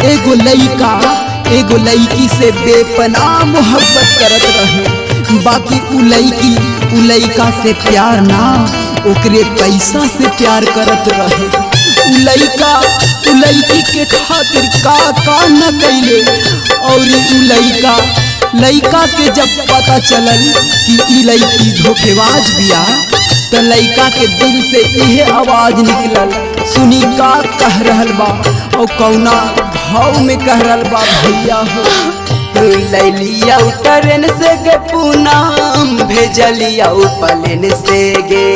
एगो लइका एगो लइकी से बेपनाह मोहब्बत करत रहे, बाकी उ लइका से प्यार ना ओकरे पैसा से प्यार करत रहे। उ लइकी के खातिर का न कैले, और उ लइका के जब पता चलल कि ई लइकी धोखेबाज बिया, तो लइका के दिल से इहे आवाज निकलल, सुनी का कह रहल बा और कौना भाव में कह रहल बा। भैया हो लैलिया ट्रेन से गे पूनम, भेजलिया प्लेन से गे।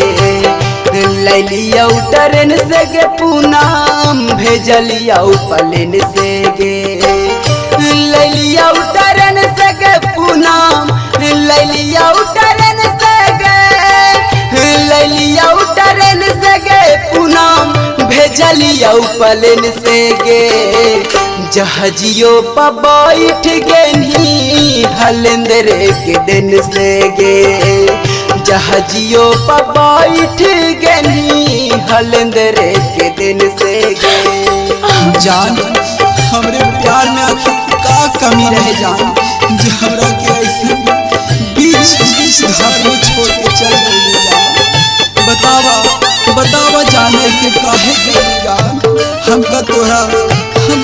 लैलिया ट्रेन से गे पूनम, भेजलिया प्लेन से गे। लैलिया ट्रेन से गे पूनम, लैलिया ट्रेन से गे। लैलिया ट्रेन से गे पूनम, भेजलिया प्लेन से गे। जहाजियो पर बैठ गेनी हलेंद्र के दिन से गे। जहाजियो पर बैठ गेनी हलेंद्र के दिन से गे। जान हमरे प्यार में आखिर का कमी रह जान, जो हमरा के ऐसे बीच घर में छोड़ के चल गई जान। बतावा जाने से काहे गई जान। हमका तोहरा से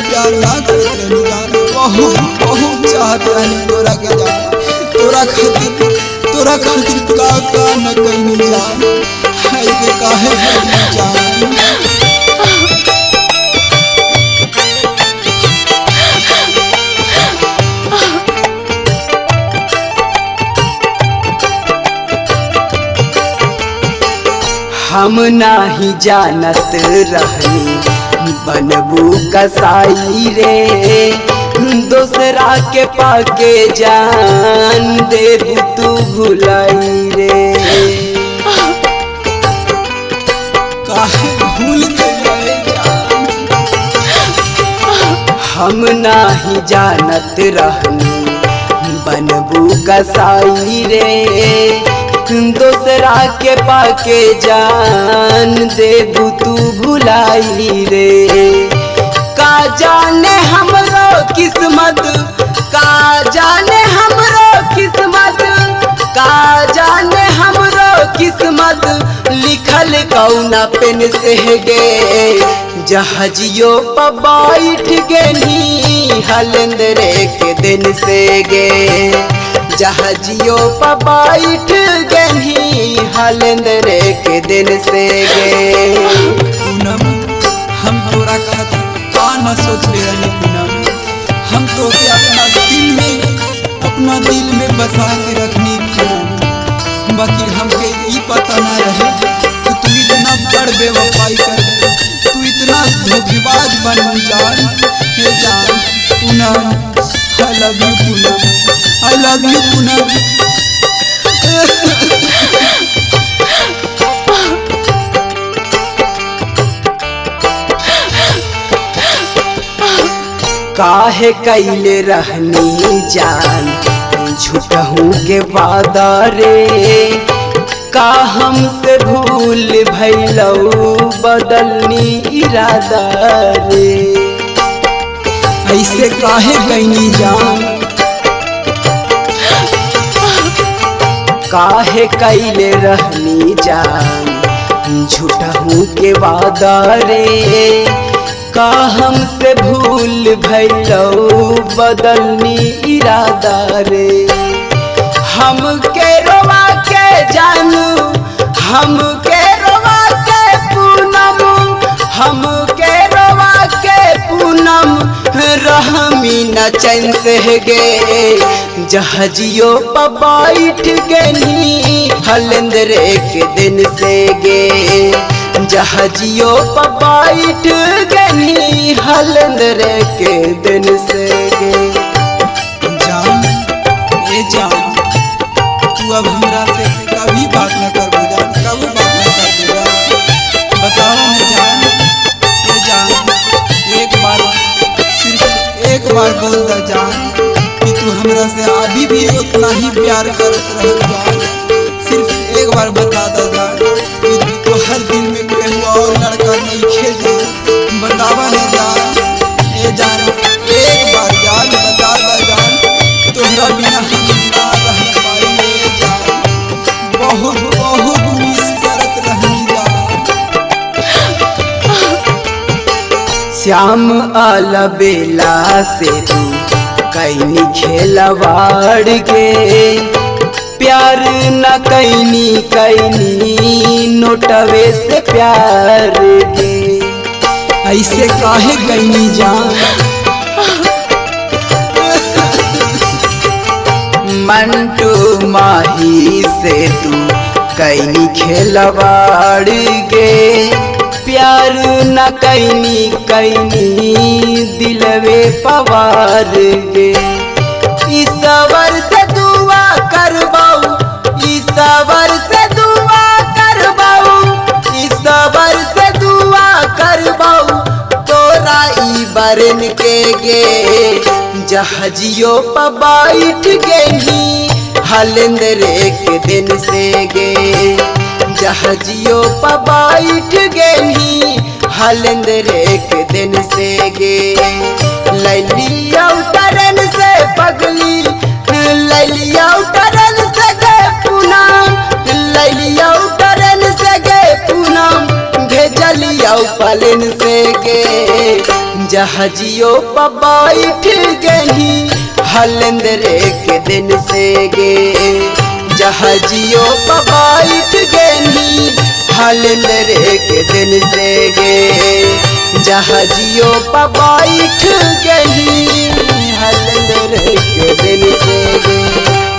प्यार ना करत रहनी जान, बहुत चाहत रहनी तोरा के जान। तोरा खातिर का न कइनी जान, ऐसे काहे गई जान। हम नाही जानत रहनी बनबू कसाई रे। दूसरा के पाके जान देबू तू भुलाई रे। काहे भूल गए जान। हम नाही जानत रहनी बनबू कसाई रे। दूसरा के पाके जान देबू तू भुलाई रे। का जाने हमरो किस्मत, का जाने हमरो किस्मत, का जाने हमरो किस्मत लिखल कौना पेन से गे। जहाजियो पर बैठ गेनी हलेंद्र के दिन से गे। जहाजियो पर बैठ गेनी हलेंद्र के दिन से गे। पूनम हम तोरा खातिर का न सोच ले रहे पूनम। हम तो के अपना दिल में बसा के रखनी पूनम, बाकी हमके ई पता ना रहे कि तू इतना बड़ बेवफाई कर दे, तू इतना धोखेबाज बन जान। हे जान Poonam, I love you Poonam, I love you Poonam. काहे कैले रहनी जान झूठहू के वादा रे। का हमसे भूल भइलऊ बदलनी इरादा रे। ऐसे काहे कैनी जान। काहे कैले रहनी जान झूठहू के वादा रे। का हमसे भूल भइलऊ बदलनी इरादा रे। हम के रोवा के जानू, हम के रोवा के पूनम, हम के रोवा के पूनम रहमी न चैन से गे। जहाजियो पर बैठ गेनी हलेंद्र के दिन से गे। जहाजियो पर बैठ गेनी हलेंद्र के दिन से गे। जान ए जान, तू अब हमरा से कभी बात न कर जान, कभी बात न कर जान। बताओ ना जान, ए जान सिर्फ एक बार बोल द जान कि तू हमरा से अभी भी उतना ही प्यार करत रह जान। सिर्फ एक बार बता द जान कि तू हर दिल में कोई और लड़का नहीं खेल जान। बतावा ना जान, ए श्याम अलबेला से तू कैनी खेलवाड़ के प्यार न कैनी नोटवे से प्यार के। ऐसे काहे कैनी जान मंटू माही से तू कैनी खेलवाड़ के प्यार न कैनी दिलवे पवार गे। ईश्वर से दुआ करबाऊ ईश्वर से दुआ करबाऊ ईश्वर से दुआ करबाऊ तोरा ई बरन के गे जहाजियो पर बैठ गेनी हलेंद्रे के दिन से गे जहाजियो पर बैठ गेनी हलेंद्रे के दिन से गे। लैलिया उतरन से पगली लैलिया उतरन से गे पूनम लैलिया उतरन से गे पूनम भेजलिया पलन से गे जहाजियो पर बैठ गेनी हलेंद्रे के दिन से गे जहाजियो पर बैठ गेनी हलेंद्रे के दिन से गे जहाजियो पर बैठ गेनी हलेंद्रे के दिन से गे।